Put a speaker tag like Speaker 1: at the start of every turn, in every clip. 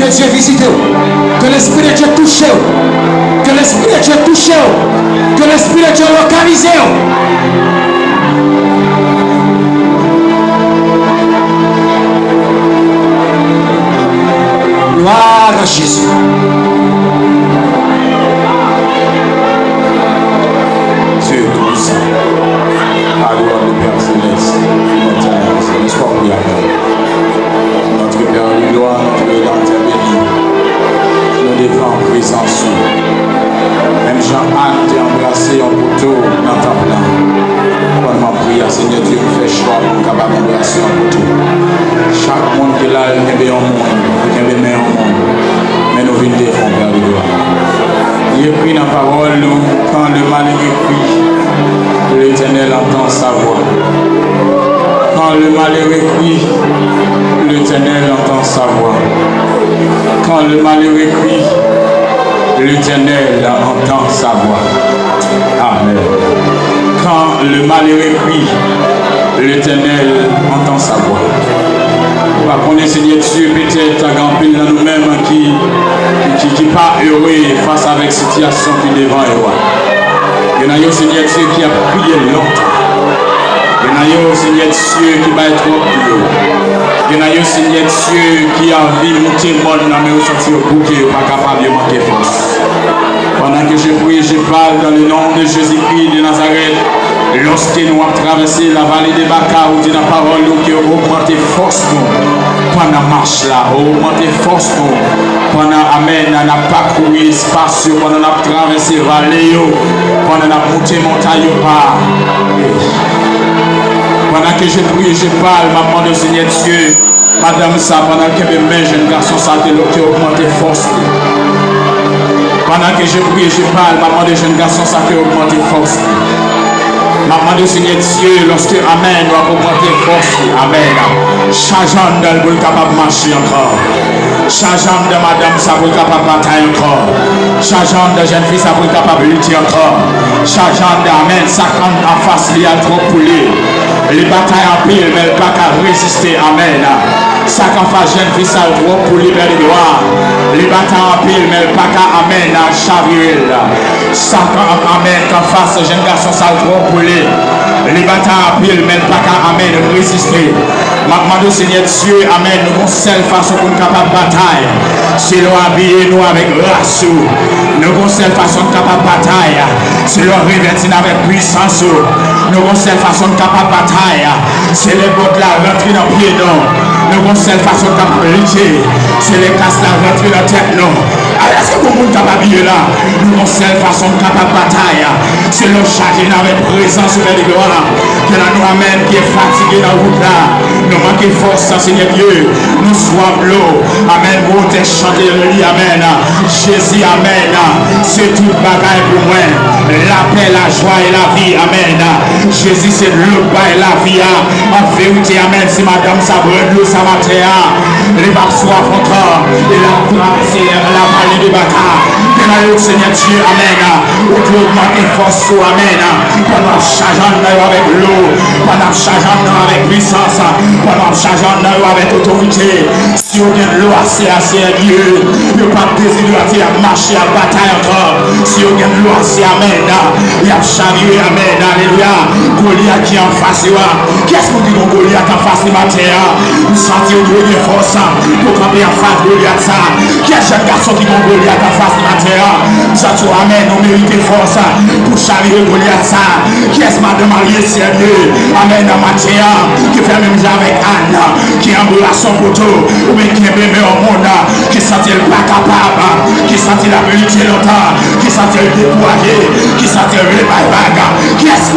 Speaker 1: de Dieu visite. Que l'Esprit de Dieu touche. Que l'Esprit de Dieu touche. Que l'Esprit de Dieu localise. Gloire à Jésus.
Speaker 2: Dieu tout-puissant. À gloire du Père Céleste. N'est-ce pas prier notre Père de gloire, notre Rédempteur béni. Nous devons en présence. Même Jean-Anne t'a embrassé en poteau dans ta plan. Pendant ma prière, Seigneur Dieu, me fait choix pour capable d'embrasser en poteau. Chaque monde qui est là, il y a un monde, il y a un monde. Mais nous venons défendre, Père de gloire. Il est pris dans la parole, nous, quand le malheureux crie, l'Éternel entend sa voix. Quand le malheureux crie, l'Éternel entend sa voix. Quand le malheureux crie, l'Éternel entend sa voix. Amen. Quand le malheureux crie, l'Éternel entend sa voix. Par contre, Seigneur Dieu, peut-être à Gampil dans nous-mêmes qui pas heureux face avec cette situation qui est devant eux. Il y en a un Seigneur Dieu qui a prié longtemps. Il y en a un Seigneur Dieu qui va être trop plus. Il y en a un Seigneur Dieu qui a envie de monter le monde dans mes sorties au bouquet, pas capable de manquer force. Pendant que je prie, je parle dans le nom de Jésus-Christ de Nazareth. Lorsque nous avons traversé la vallée de Baka, où dit la parole, nous qui augmenté force nous pendant la marche là, augmenté force nous pendant Amen, on n'a pas couru espace, pendant on a traversé la vallée, pendant on a monté montagne pas. Pendant que je prie, je parle, maman de Seigneur Dieu, madame ça, pendant que mes jeunes garçons ça, qui augmenté force. Pendant que je prie, je parle, maman de jeunes garçons ça, qui augmenté force. Maman de Seigneur Dieu, lorsque Amen doit augmenter force, Amen. Changeant de le capable de marcher encore. Changeant de madame, ça pour capable de batailler encore. Changeant de jeune fille, ça pour capable de lutter encore. Changeant de Amen, ça quand en face, il y a trop poulet. Les batailles en pile, mais pas qu'à résister, Amen. Ça qu'en face, jeune fille, ça trop poulet, belle gloire. Les batailles en pile, mais pas qu'à Amen, chaviril. Ça qu'en Amen, qu'en face, jeune garçon, ça trop poulet. Les batailles en pile, mais pas qu'à Amen, résister. Maman de Seigneur Dieu, Amen, nous avons seule façon pour nous capable de bataille. C'est nous habiller nous avec grâce. Nous avons seule façon de capable de bataille. C'est nous revêtir avec puissance. Nous avons seule façon de capable de bataille. C'est les bottes là rentrer dans le pied non. Nous avons seule façon de capable de lutter. C'est les casses là rentrer dans la tête non. Alors est-ce que vous êtes capable de là? Nous avons seule façon de capable de bataille. C'est le charger avec présence de gloire. Que nous amène qui est fatigué dans la route là. Nous manquons force, Seigneur Dieu. Nous soyons l'eau. Amen. Vous êtes chanté le lit. Amen. Jésus, Amen. C'est tout bagaille pour moi. La paix, la joie et la vie. Amen. Jésus, c'est le bail et la vie. En vérité, Amen. C'est madame Sabrine, l'eau, ça matin. Les babes soient encore. Et la traversée, la vallée de Baka. Seigneur Dieu, Amen. Où tu augmentes force, Amen. Pendant changeant avec l'eau. Pendant changeant avec puissance. Pendant changeant avec autorité. Si on a l'eau assez Dieu, il n'y a pas de désir à marcher à bataille encore. Si on a l'eau assez, Amen. Il y a charrier, Amen. Alléluia. Goliath qui en face. Qu'est-ce qu'on dit de Goliath en face du matin? Nous sentons de force pour camper en face de Goliath. Qu'est-ce que garçon qui ont Goliath en face du matin? Ça tu Amen. Nous méritons force pour charrier Goliath. Qui est-ce madame Marie sérieux? Amen. Dans matin qui fait même avec Anne, qui embrasse son poteau, ou bien qui est bébé au monde, qui sentit pas capable, qui sentit la vérité longtemps, qui sentit le découragé, qui sentit le vague. Qui est-ce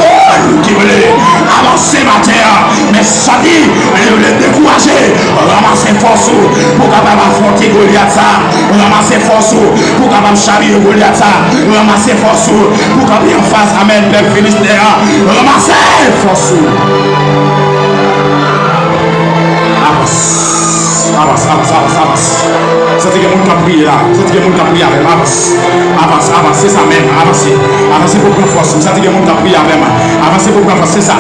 Speaker 2: qui voulait avancer matin, mais sentit le découragé, ramasser force pour capable affronter Goliath, ramasser force pour capable charrier Goliath, ramasser force pour capable en face, Amen, Père Philistéen, ramasser force. Avance. C'est que mon cap prier là. C'est que mon cap prier avec avance. C'est ça même. Avancez pour prendre force. C'est que mon cap prier avec Avancez pour prendre force, c'est ça.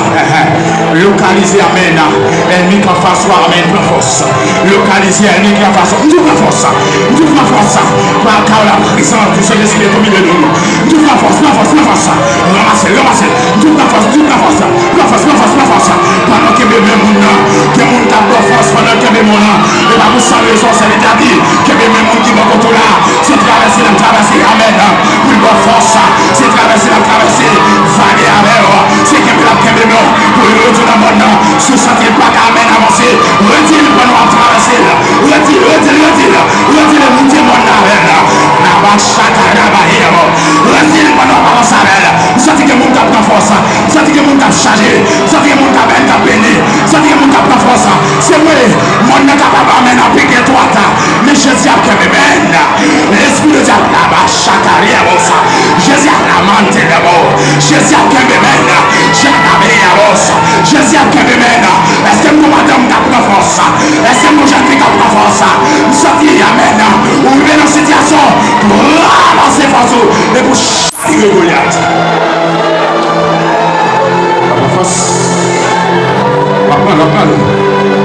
Speaker 2: Localisez, amen. Ennemi qui en face, amen, prends force. Localisez, ennemi qui en face, nous prends force. Nous prends force. Par la présence du Saint-Esprit au milieu de nous. Nous prends force, prends force, prends force. Ramassez, ramassez. Nous prends force, nous prends force. Prends force, prends force, prends force. Pendant que bébé mon nom, que mon tape de force, pendant que bébé mon nom, et pas vous sans raison, c'est l'établi. Que bébé mon qui va contre là, c'est traverser la traversée, amen. Pour une bonne force, c'est traverser la traversée. Valer avec, c'est que la bébé mon, pour le retour dans mon nom, sous sentir pas qu'amen avancer. Retire le bon traverser. Retire, le monter mon nom. Retire le bon avancer. Vous sentez que mon tape dans force, vous sentez que mon tape chargé, vous sentez que mon tape est béni, vous sentez que mon tape dans force. C'est vrai, mon nom capable d'amener à piquer toi, mais je dis à que l'esprit de diable là-bas, chaque arrière, je dis à la mante d'abord, je dis à que je dis à que est-ce que mon madame tape dans force, est-ce que mon jeune fille tape dans force, vous sentez, amen, ou bien dans cette situation, pour avancer force, et pour chasser Goliath.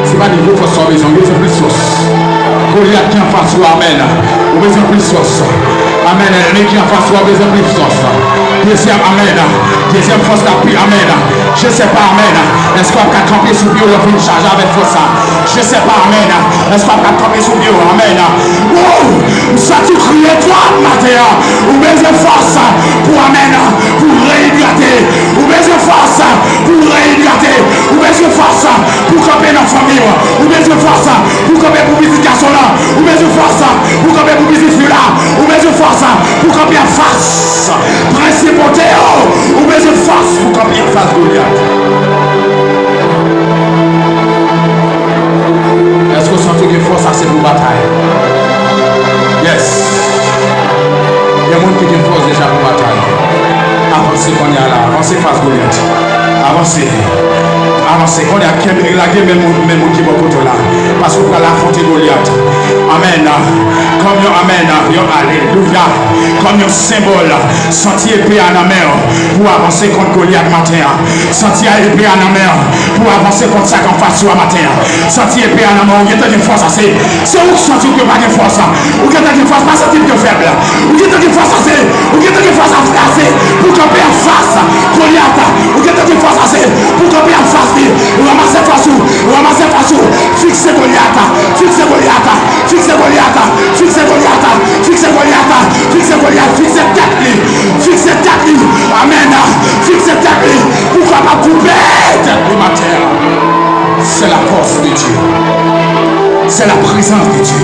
Speaker 2: C'est pas niveau force en besoin, besoin plus source. Goliath qui en face, amen. Ou besoin plus source. Amen. L'ennemi qui en face, besoin plus source. Deuxième, amen. Deuxième force d'appui, amen. Je sais pas, amen. Est-ce qu'on va camper sous bio, le film chargé avec force? Je sais pas, amen. Est-ce qu'on va camper sous bio, amen. Wow! Ça tu cries toi, matin. Ou besoin force pour, amen, pour réhydrater. Ou besoin force pour réhydrater. Ou besoin force pour camper dans la famille. Ou besoin force pour camper pour visiter garçon là. Ou besoin force pour camper pour visiter fille là. Ou besoin force pour camper en face. Principauté. Ou besoin force pour camper en face Goliath. Est-ce que vous sentez que force c'est pour bataille? Yes. Il y a des gens qui ont force déjà pour bataille. Avancez qu'on est là. Avancez face Goliath. Avancez. Avancez. On est à la guerre même qui va contre là. Parce qu'on va l'affronter Goliath. Amen. Comme un amen. Alléluia. Comme un symbole. Sentier épée en la mer pour avancer contre Goliath matin. Sentier épée en la mer pour avancer contre ça qu'on fasse sur matin. Sentier épée en la mer. Où il y a une force assez. C'est où qui sentit que pas de force. Où il y a une force pas sentir que faible. Où il y a une force assez. Où il y a une force assez pour camper en face Goliath. Où il y a une force assez pour camper en face. Ramassez face où. Ramassez face où. Fixez Goliath. Fixez Goliath. Fixez Goliath. Fixez Goliath. Fixez Goliath. Fixez Goliath. Fixez tête. Fixez tête. Amen. Fixez tête. Pourquoi pas couper tête du matin? C'est la force de Dieu. C'est la présence de Dieu.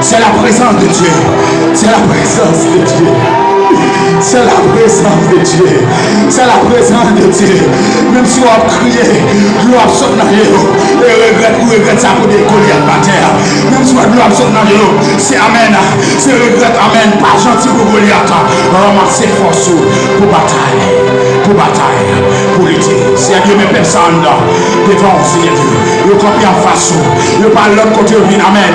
Speaker 2: C'est la présence de Dieu. C'est la présence de Dieu. C'est la présence de Dieu. C'est la présence de Dieu. Même si on a crié, nous avons sauté dans l'eau. Et regrette ça pour des colliers de terre. Même si on a sauté dans l'eau, c'est amen. C'est regrette, amen. Pas gentil pour Goliath. Ramasser force pour bataille. Pour bataille. Pour lutter. C'est Dieu, mes personnes devant, Seigneur Dieu. Nous comprenons en face. Nous parlons de l'autre côté, amen.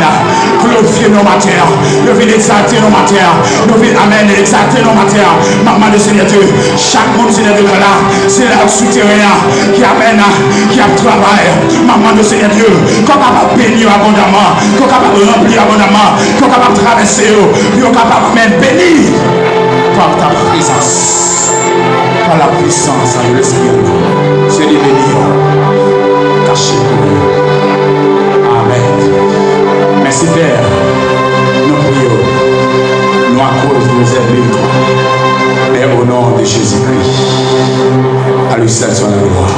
Speaker 2: Glorifier nos matières. Nous venons exalter nos matières. Nous venons, amen, exalter nos matières. Maman de Seigneur Dieu, chaque monde Seigneur Dieu là, c'est là souterrain qui amène, qui a travail. Maman de Seigneur Dieu, qu'on capable bénir abondamment, qu'on capable remplir abondamment, qu'on capable traverser, qu'on capable même bénir par ta présence, par la puissance de l'Esprit. C'est de bénir, cachez-vous. Amen. Merci Père, nous prions, nous à cause de nos aides. Mais au nom de Jésus-Christ, à lui seul soit la gloire.